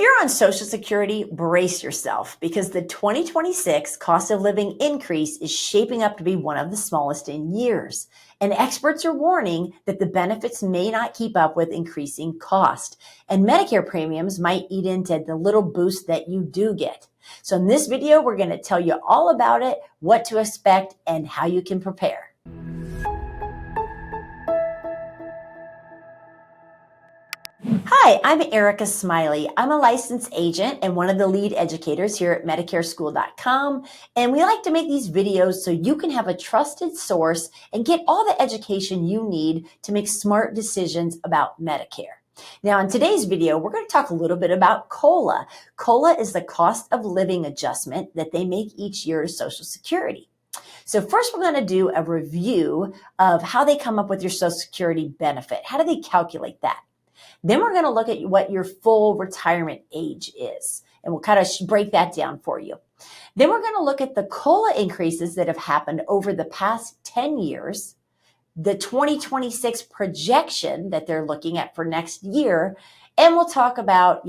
If you're on Social Security, brace yourself because the 2026 cost of living increase is shaping up to be one of the smallest in years. And experts are warning that the benefits may not keep up with increasing cost. And Medicare premiums might eat into the little boost that you do get. So in this video, we're going to tell you all about it, what to expect, and how you can prepare. Hi, I'm Erica Smiley. I'm a licensed agent and one of the lead educators here at MedicareSchool.com. And we like to make these videos so you can have a trusted source and get all the education you need to make smart decisions about Medicare. Now, in today's video, we're going to talk a little bit about COLA. COLA is the cost of living adjustment that they make each year to Social Security. So first, we're going to do a review of how they come up with your Social Security benefit. How do they calculate that? Then we're going to look at what your full retirement age is, and we'll kind of break that down for you. Then we're going to look at the COLA increases that have happened over the past 10 years, the 2026 projection that they're looking at for next year, and we'll talk about,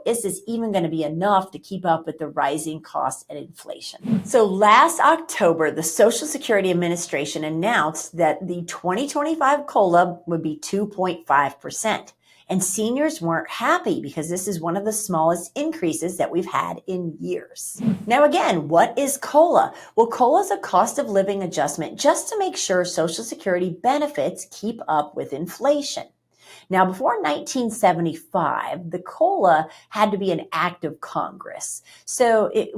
is this even going to be enough to keep up with the rising costs and inflation? So last October, the Social Security Administration announced that the 2025 COLA would be 2.5%. And seniors weren't happy because this is one of the smallest increases that we've had in years. Now, again, what is COLA? Well, COLA is a cost of living adjustment just to make sure Social Security benefits keep up with inflation. Now, before 1975, the COLA had to be an act of Congress. So it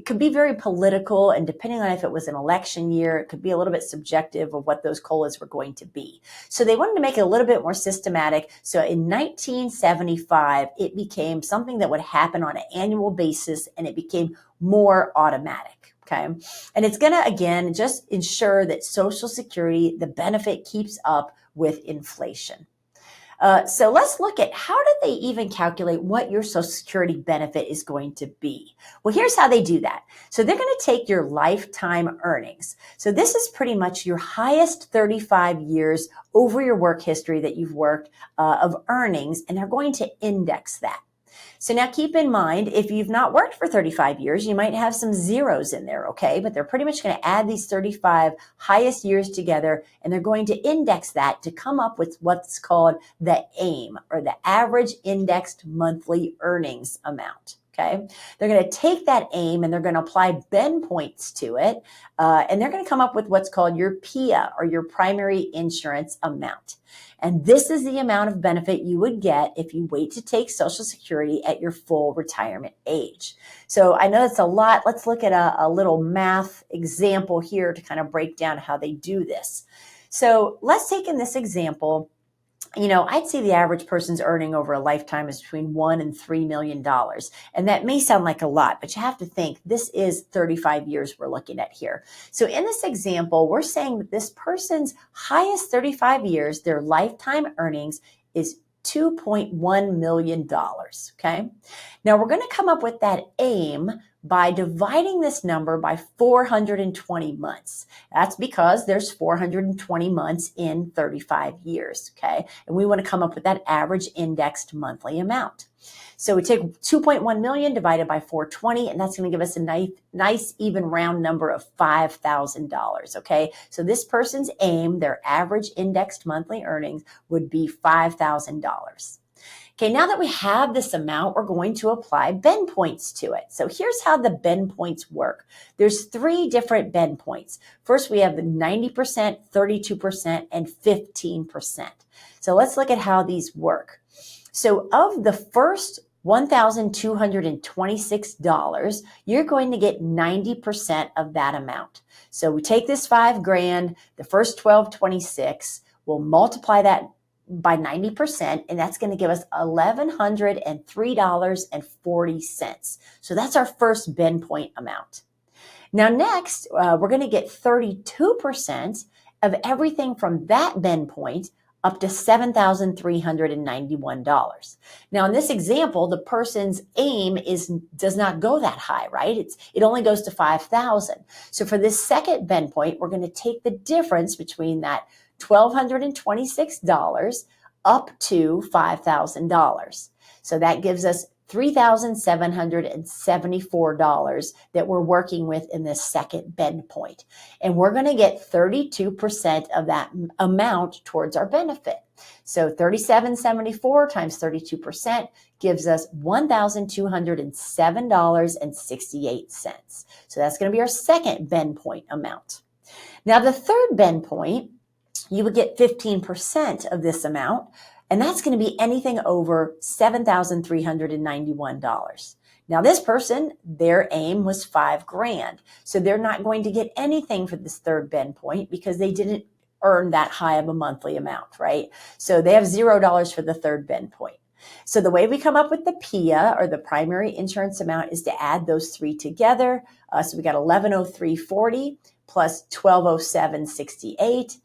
could be very political, and depending on if it was an election year, it could be a little bit subjective of what those COLAs were going to be. So they wanted to make it a little bit more systematic. So in 1975, it became something that would happen on an annual basis, and it became more automatic. Okay. And it's going to, again, just ensure that Social Security, the benefit keeps up with inflation. So let's look at how do they even calculate what your Social Security benefit is going to be. Well, here's how they do that. So they're going to take your lifetime earnings. So this is pretty much your highest 35 years over your work history that you've worked of earnings, and they're going to index that. So now keep in mind, if you've not worked for 35 years, you might have some zeros in there, okay? But they're pretty much going to add these 35 highest years together, and they're going to index that to come up with what's called the AIM, or the average indexed monthly earnings amount. Okay, they're going to take that AIM and they're going to apply bend points to it, and they're going to come up with what's called your PIA, or your primary insurance amount. And this is the amount of benefit you would get if you wait to take Social Security at your full retirement age. So I know that's a lot. Let's look at a little math example here to kind of break down how they do this. So let's take in this example. I'd say the average person's earning over a lifetime is between $1 and $3 million. And that may sound like a lot, but you have to think this is 35 years we're looking at here. So in this example, we're saying that this person's highest 35 years, their lifetime earnings is $2.1 million. Okay. Now we're going to come up with that AIM by dividing this number by 420 months. That's because there's 420 months in 35 years, okay? And we want to come up with that average indexed monthly amount. So we take 2.1 million divided by 420, and that's going to give us a nice even round number of $5,000, okay? So this person's AIM, their average indexed monthly earnings, would be $5,000. Okay, now that we have this amount, we're going to apply bend points to it. So here's how the bend points work. There's 3 different bend points. First, we have the 90%, 32%, and 15%. So let's look at how these work. So of the first $1,226, you're going to get 90% of that amount. So we take this $5,000, the first $1,226, we'll multiply that by 90%, and that's going to give us $1,103.40. So that's our first bend point amount. Now next, we're going to get 32% of everything from that bend point up to $7,391. Now in this example, the person's AIM does not go that high, right? It only goes to 5,000. So for this second bend point, we're going to take the difference between that $1,226 up to $5,000. So that gives us $3,774 that we're working with in this second bend point. And we're going to get 32% of that amount towards our benefit. So 3774 times 32% gives us $1,207.68. So that's going to be our second bend point amount. Now the third bend point, you would get 15% of this amount, and that's going to be anything over $7,391. Now this person, their aim was $5,000. So they're not going to get anything for this third bend point because they didn't earn that high of a monthly amount, right? So they have $0 for the third bend point. So the way we come up with the PIA, or the primary insurance amount, is to add those three together. So we got $1,103.40 plus $1,207.68.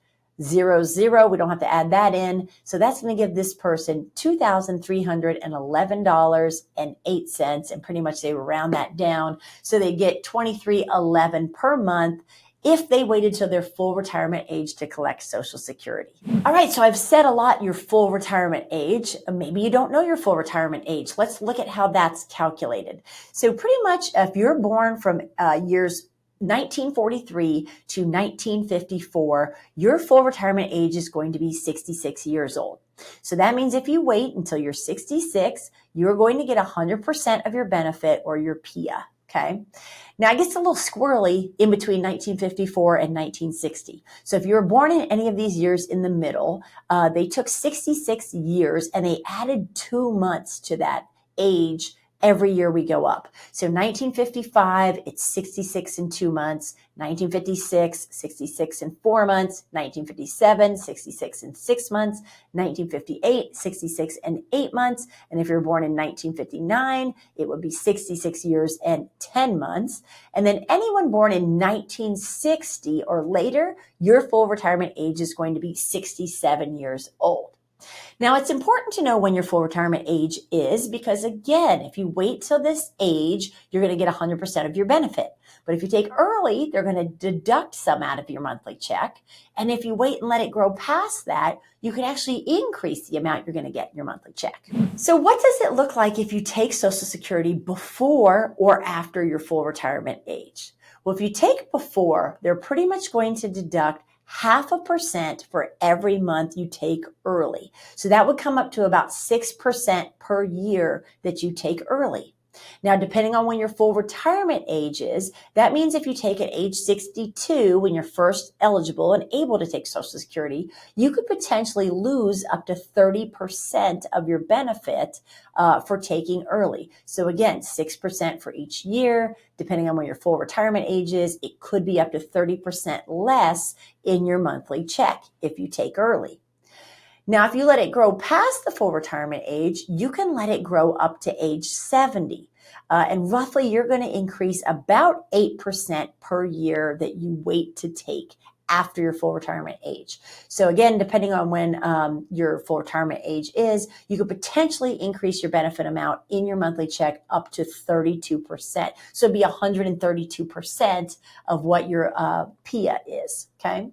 0, we don't have to add that in. So that's going to give this person $2,311.08, and pretty much they round that down. So they get $2,311 per month if they waited till their full retirement age to collect Social Security. All right, so I've said a lot your full retirement age. Maybe you don't know your full retirement age. Let's look at how that's calculated. So pretty much if you're born from years 1943 to 1954, your full retirement age is going to be 66 years old. So that means if you wait until you're 66, you're going to get 100% of your benefit, or your PIA, okay? Now it gets a little squirrely in between 1954 and 1960. So if you were born in any of these years in the middle, they took 66 years and they added 2 months to that age every year we go up. So 1955, it's 66 and 2 months. 1956, 66 and 4 months. 1957, 66 and 6 months. 1958, 66 and 8 months. And if you're born in 1959, it would be 66 years and 10 months. And then anyone born in 1960 or later, your full retirement age is going to be 67 years old. Now, it's important to know when your full retirement age is because, again, if you wait till this age, you're going to get 100% of your benefit. But if you take early, they're going to deduct some out of your monthly check. And if you wait and let it grow past that, you can actually increase the amount you're going to get in your monthly check. So what does it look like if you take Social Security before or after your full retirement age? Well, if you take before, they're pretty much going to deduct 0.5% for every month you take early. So that would come up to about 6% per year that you take early. Now, depending on when your full retirement age is, that means if you take at age 62, when you're first eligible and able to take Social Security, you could potentially lose up to 30% of your benefit for taking early. So again, 6% for each year. Depending on when your full retirement age is, it could be up to 30% less in your monthly check if you take early. Now, if you let it grow past the full retirement age, you can let it grow up to age 70. And roughly, you're going to increase about 8% per year that you wait to take after your full retirement age. So again, depending on when your full retirement age is, you could potentially increase your benefit amount in your monthly check up to 32%. So it'd be 132% of what your PIA is, okay?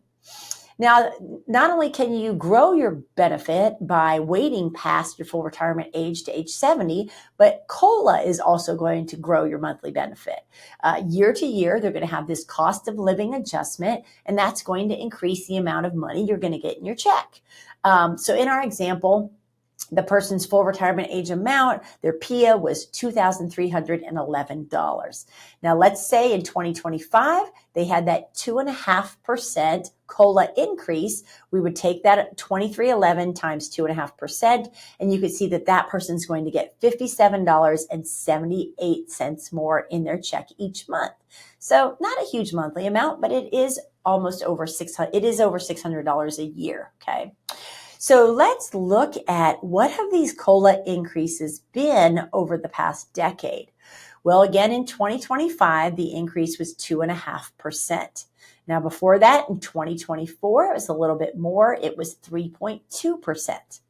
Now, not only can you grow your benefit by waiting past your full retirement age to age 70, but COLA is also going to grow your monthly benefit. Year to year, they're going to have this cost of living adjustment, and that's going to increase the amount of money you're going to get in your check. So in our example, the person's full retirement age amount, their PIA was $2,311. Now, let's say in 2025, they had that 2.5% COLA increase. We would take that at $2,311 times 2.5%, and you could see that that person's going to get $57.78 more in their check each month. So not a huge monthly amount, but it is almost over $600 a year, okay? So let's look at what have these COLA increases been over the past decade. Well, again, in 2025, the increase was 2.5%. Now, before that, in 2024, it was a little bit more. It was 3.2%.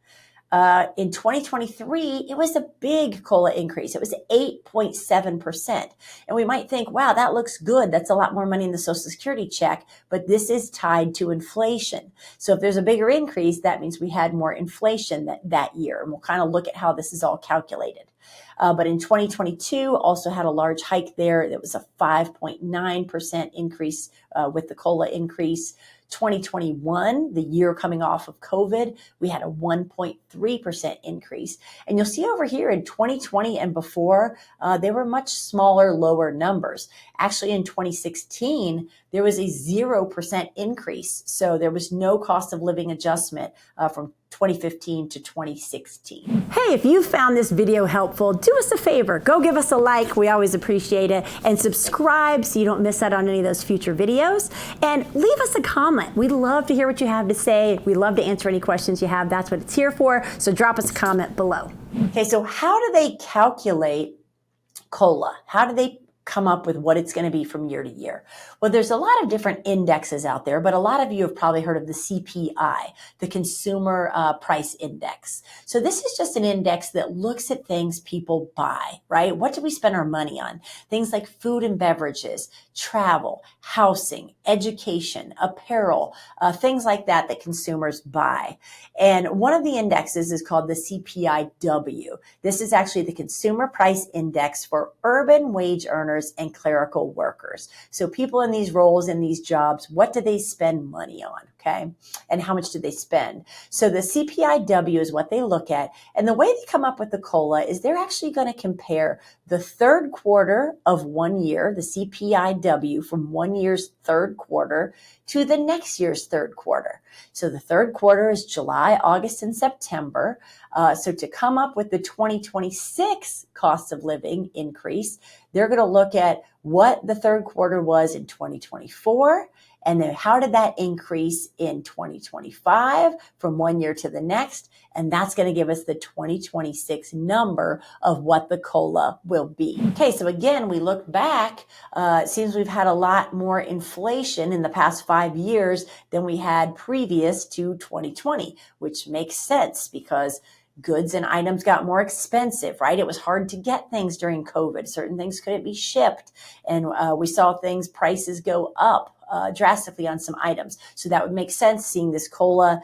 In 2023, it was a big COLA increase. It was 8.7%. And we might think, wow, that looks good. That's a lot more money in the Social Security check, but this is tied to inflation. So if there's a bigger increase, that means we had more inflation that year. And we'll kind of look at how this is all calculated. But in 2022, also had a large hike there. That was a 5.9% increase with the COLA increase. 2021, the year coming off of COVID, we had a 1.3% increase. And you'll see over here in 2020 and before, they were much smaller, lower numbers. Actually, in 2016, there was a 0% increase. So there was no cost of living adjustment from 2015 to 2016. Hey, if you found this video helpful, do us a favor. Go give us a like. We always appreciate it. And subscribe so you don't miss out on any of those future videos. And leave us a comment. We'd love to hear what you have to say. We love to answer any questions you have. That's what it's here for. So drop us a comment below. Okay, so how do they calculate COLA? How do they come up with what it's going to be from year to year? Well, there's a lot of different indexes out there, but a lot of you have probably heard of the CPI, the Consumer Price Index. So this is just an index that looks at things people buy, right? What do we spend our money on? Things like food and beverages, travel, housing, education, apparel, things like that that consumers buy. And one of the indexes is called the CPIW. This is actually the Consumer Price Index for urban wage earners and clerical workers. So people in these roles, in these jobs, what do they spend money on? Okay. And how much do they spend? So the CPIW is what they look at. And the way they come up with the COLA is they're actually going to compare the third quarter of one year, the CPIW from one year's third quarter to the next year's third quarter. So the third quarter is July, August, and September. So to come up with the 2026 cost of living increase, they're going to look at what the third quarter was in 2024, and then how did that increase in 2025 from one year to the next, and that's going to give us the 2026 number of what the COLA will be. Okay, so again, we look back, it seems we've had a lot more inflation in the past 5 years than we had previous to 2020, which makes sense because goods and items got more expensive, right? It was hard to get things during COVID. Certain things couldn't be shipped. And we saw prices go up drastically on some items. So that would make sense seeing this COLA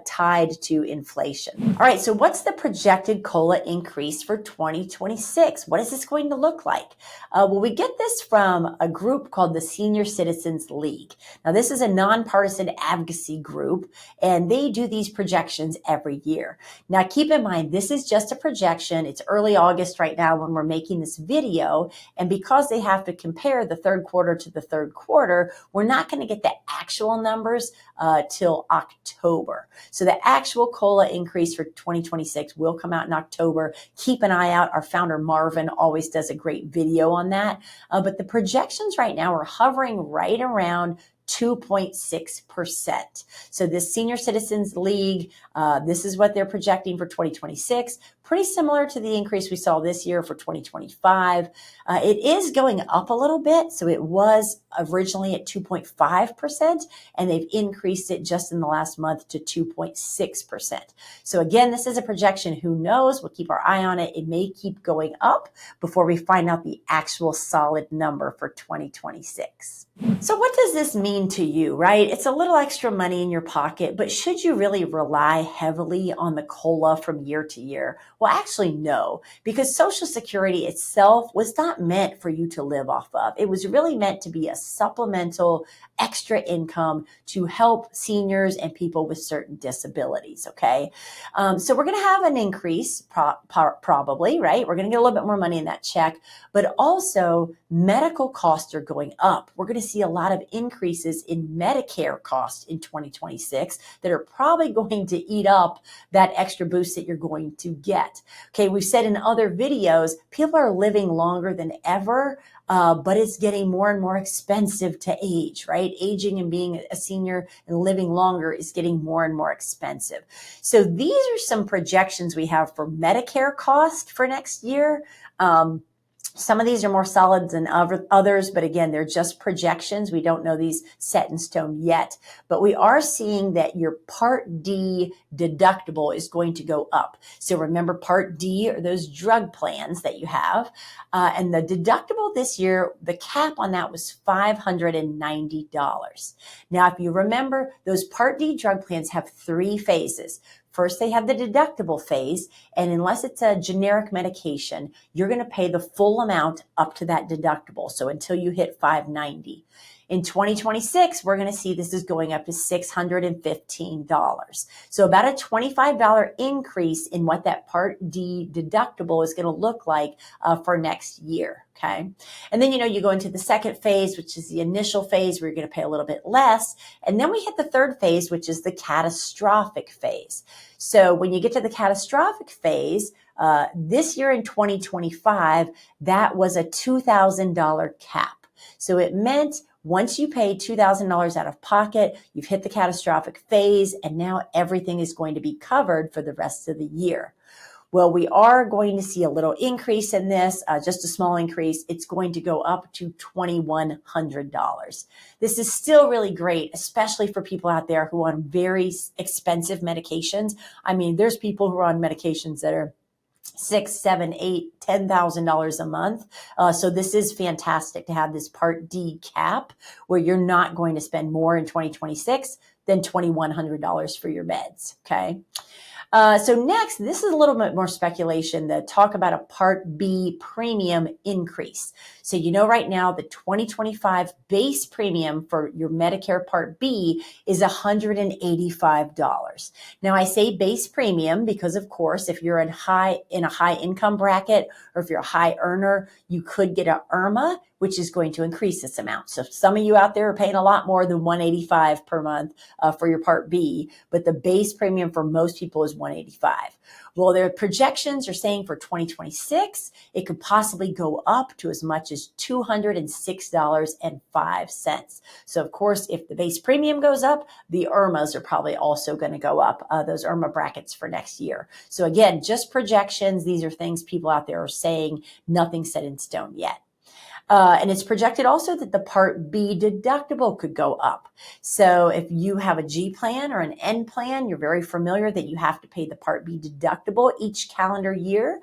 tied to inflation. All right, so what's the projected COLA increase for 2026? What is this going to look like? Well, we get this from a group called the Senior Citizens League. Now, this is a nonpartisan advocacy group, and they do these projections every year. Now, keep in mind, this is just a projection. It's early August right now when we're making this video, and because they have to compare the third quarter to the third quarter, we're not going to get the actual numbers till October. So the actual COLA increase for 2026 will come out in October. Keep an eye out. Our founder, Marvin, always does a great video on that. But the projections right now are hovering right around 2.6%. So this Senior Citizens League, this is what they're projecting for 2026. Pretty similar to the increase we saw this year for 2025. It is going up a little bit. So it was originally at 2.5%, and they've increased it just in the last month to 2.6%. So again, this is a projection. Who knows? We'll keep our eye on it. It may keep going up before we find out the actual solid number for 2026. So what does this mean to you, right? It's a little extra money in your pocket, but should you really rely heavily on the COLA from year to year? Well, actually, no, because Social Security itself was not meant for you to live off of. It was really meant to be a supplemental extra income to help seniors and people with certain disabilities, okay? So we're going to have an increase probably, right? We're going to get a little bit more money in that check, but also medical costs are going up. We're going to see a lot of increases in Medicare costs in 2026 that are probably going to eat up that extra boost that you're going to get. Okay, we've said in other videos, people are living longer than ever, but it's getting more and more expensive to age, right? Aging and being a senior and living longer is getting more and more expensive. So these are some projections we have for Medicare cost for next year. Some of these are more solid than others, but again, they're just projections. We don't know these set in stone yet, but we are seeing that your Part D deductible is going to go up. So remember, Part D are those drug plans that you have, and the deductible this year, the cap on that was $590. Now, if you remember, those Part D drug plans have 3 phases. First, they have the deductible phase, and unless it's a generic medication, you're going to pay the full amount up to that deductible. So until you hit $590. In 2026, we're going to see this is going up to $615. So about a $25 increase in what that Part D deductible is going to look like for next year. Okay. And then, you go into the second phase, which is the initial phase where you're going to pay a little bit less. And then we hit the third phase, which is the catastrophic phase. So when you get to the catastrophic phase, this year in 2025, that was a $2,000 cap. So it meant once you pay $2,000 out of pocket, you've hit the catastrophic phase, and now everything is going to be covered for the rest of the year. Well, we are going to see a little increase in this, just a small increase. It's going to go up to $2,100. This is still really great, especially for people out there who are on very expensive medications. I mean, there's people who are on medications that are $6,000, $7,000, $8,000, $10,000 a month. So this is fantastic to have this Part D cap where you're not going to spend more in 2026 than $2,100 for your meds. Okay. So next, this is a little bit more speculation, the talk about a Part B premium increase. So right now the 2025 base premium for your Medicare Part B is $185. Now I say base premium because of course, if you're in a high income bracket or if you're a high earner, you could get a IRMA, which is going to increase this amount. So some of you out there are paying a lot more than $185 per month for your Part B, but the base premium for most people is $185. Well, their projections are saying for 2026, it could possibly go up to as much as $206.05. So of course, if the base premium goes up, the IRMAs are probably also going to go up, those IRMA brackets for next year. So again, just projections. These are things people out there are saying, nothing set in stone yet. And it's projected also that the Part B deductible could go up. So if you have a G plan or an N plan, you're very familiar that you have to pay the Part B deductible each calendar year.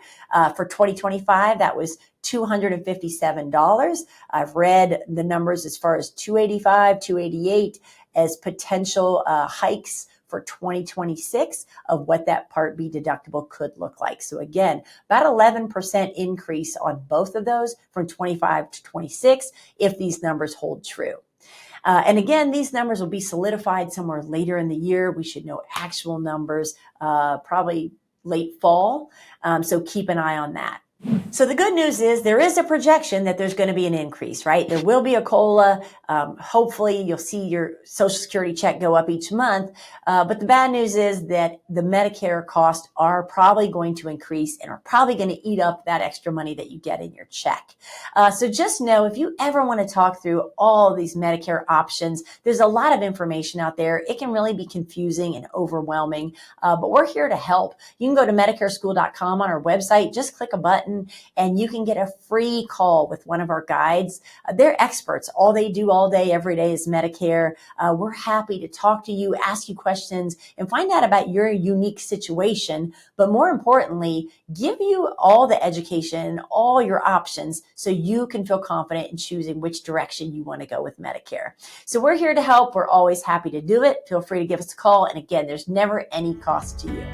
For 2025, that was $257. I've read the numbers as far as $285, $288 as potential hikes for 2026 of what that Part B deductible could look like. So again, about 11% increase on both of those from 25 to 26 if these numbers hold true. And again, these numbers will be solidified somewhere later in the year. We should know actual numbers probably late fall. So keep an eye on that. So the good news is there is a projection that there's going to be an increase, right? There will be a COLA. Hopefully you'll see your Social Security check go up each month. But the bad news is that the Medicare costs are probably going to increase and are probably going to eat up that extra money that you get in your check. So just know if you ever want to talk through all these Medicare options, there's a lot of information out there. It can really be confusing and overwhelming, but we're here to help. You can go to MedicareSchool.com on our website, just click a button, and you can get a free call with one of our guides. They're experts. All they do all day, every day is Medicare. We're happy to talk to you, ask you questions, and find out about your unique situation. But more importantly, give you all the education, all your options, so you can feel confident in choosing which direction you want to go with Medicare. So we're here to help. We're always happy to do it. Feel free to give us a call. And again, there's never any cost to you.